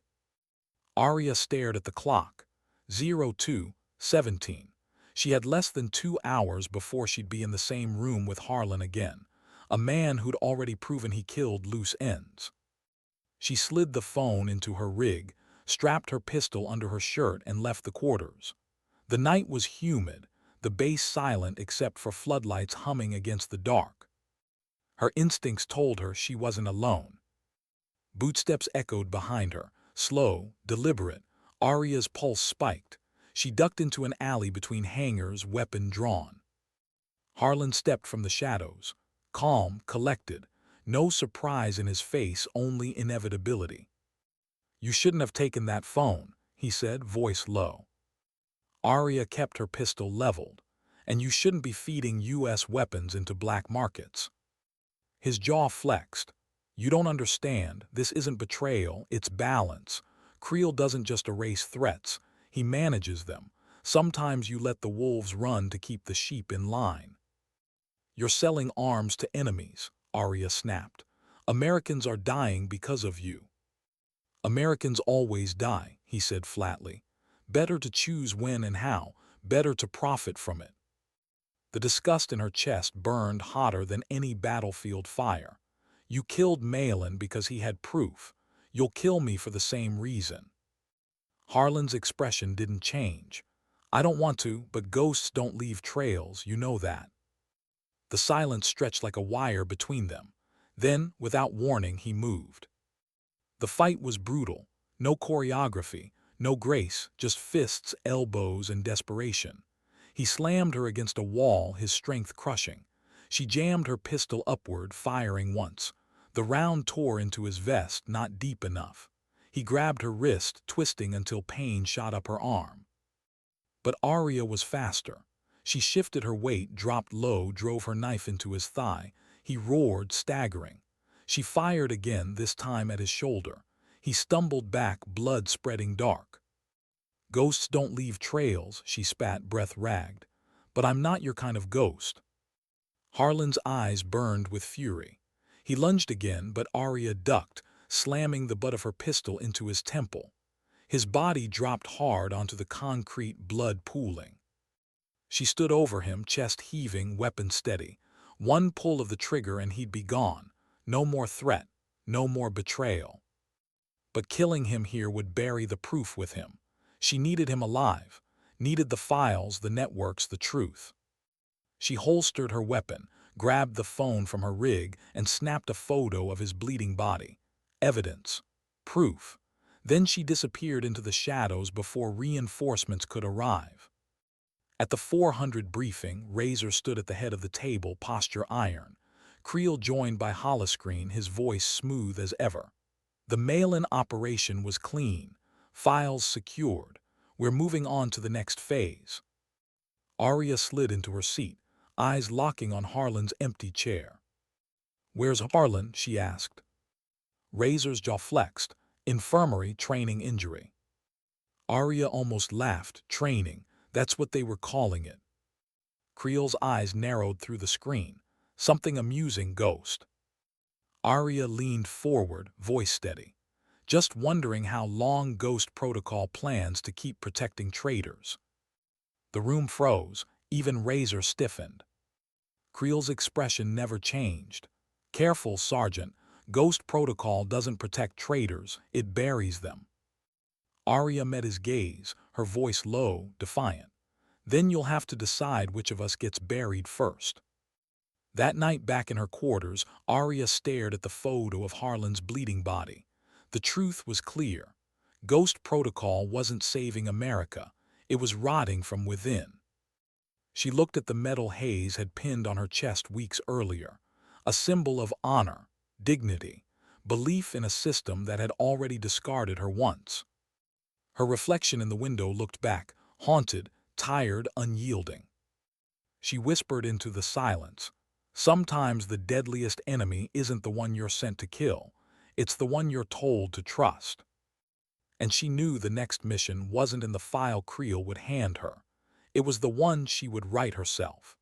Arya stared at the clock. 02:17. She had less than 2 hours before she'd be in the same room with Harlan again, a man who'd already proven he killed loose ends. She slid the phone into her rig, strapped her pistol under her shirt and left the quarters. The night was humid, the base silent except for floodlights humming against the dark. Her instincts told her she wasn't alone. Bootsteps echoed behind her, slow, deliberate. Arya's pulse spiked. She ducked into an alley between hangars, weapon drawn. Harlan stepped from the shadows, calm, collected, no surprise in his face, only inevitability. "You shouldn't have taken that phone," he said, voice low. Arya kept her pistol leveled. "And you shouldn't be feeding U.S. weapons into black markets." His jaw flexed. "You don't understand. This isn't betrayal, it's balance. Kreel doesn't just erase threats, he manages them. Sometimes you let the wolves run to keep the sheep in line." "You're selling arms to enemies," Arya snapped. "Americans are dying because of you." "Americans always die," he said flatly. "Better to choose when and how, better to profit from it." The disgust in her chest burned hotter than any battlefield fire. "You killed Malin because he had proof. You'll kill me for the same reason." Harlan's expression didn't change. "I don't want to, but ghosts don't leave trails, you know that." The silence stretched like a wire between them. Then, without warning, he moved. The fight was brutal. No choreography, no grace, just fists, elbows, and desperation. He slammed her against a wall, his strength crushing. She jammed her pistol upward, firing once. The round tore into his vest, not deep enough. He grabbed her wrist, twisting until pain shot up her arm. But Arya was faster. She shifted her weight, dropped low, drove her knife into his thigh. He roared, staggering. She fired again, this time at his shoulder. He stumbled back, blood spreading dark. "Ghosts don't leave trails," she spat, breath ragged. "But I'm not your kind of ghost." Harlan's eyes burned with fury. He lunged again, but Arya ducked, slamming the butt of her pistol into his temple. His body dropped hard onto the concrete, blood pooling. She stood over him, chest heaving, weapon steady. One pull of the trigger and he'd be gone. No more threat, no more betrayal. But killing him here would bury the proof with him. She needed him alive, needed the files, the networks, the truth. She holstered her weapon, grabbed the phone from her rig, and snapped a photo of his bleeding body. Evidence. Proof. Then she disappeared into the shadows before reinforcements could arrive. At the 400 briefing, Razer stood at the head of the table, posture iron. Kreel joined by holoscreen, his voice smooth as ever. "The mail-in operation was clean. Files secured. We're moving on to the next phase." Arya slid into her seat, eyes locking on Harlan's empty chair. "Where's Harlan?" she asked. Razer's jaw flexed. "Infirmary, training injury." Arya almost laughed. "Training. That's what they were calling it." Kreel's eyes narrowed through the screen. "Something amusing, Ghost." Arya leaned forward, voice steady. "Just wondering how long Ghost Protocol plans to keep protecting traitors." The room froze, even Razer stiffened. Kreel's expression never changed. "Careful, Sergeant. Ghost Protocol doesn't protect traitors, it buries them." Arya met his gaze, her voice low, defiant. "Then you'll have to decide which of us gets buried first." That night back in her quarters, Arya stared at the photo of Harlan's bleeding body. The truth was clear. Ghost Protocol wasn't saving America. It was rotting from within. She looked at the metal haze had pinned on her chest weeks earlier, a symbol of honor, dignity, belief in a system that had already discarded her once. Her reflection in the window looked back, haunted, tired, unyielding. She whispered into the silence, "Sometimes the deadliest enemy isn't the one you're sent to kill, it's the one you're told to trust." And she knew the next mission wasn't in the file Kreel would hand her. It was the one she would write herself.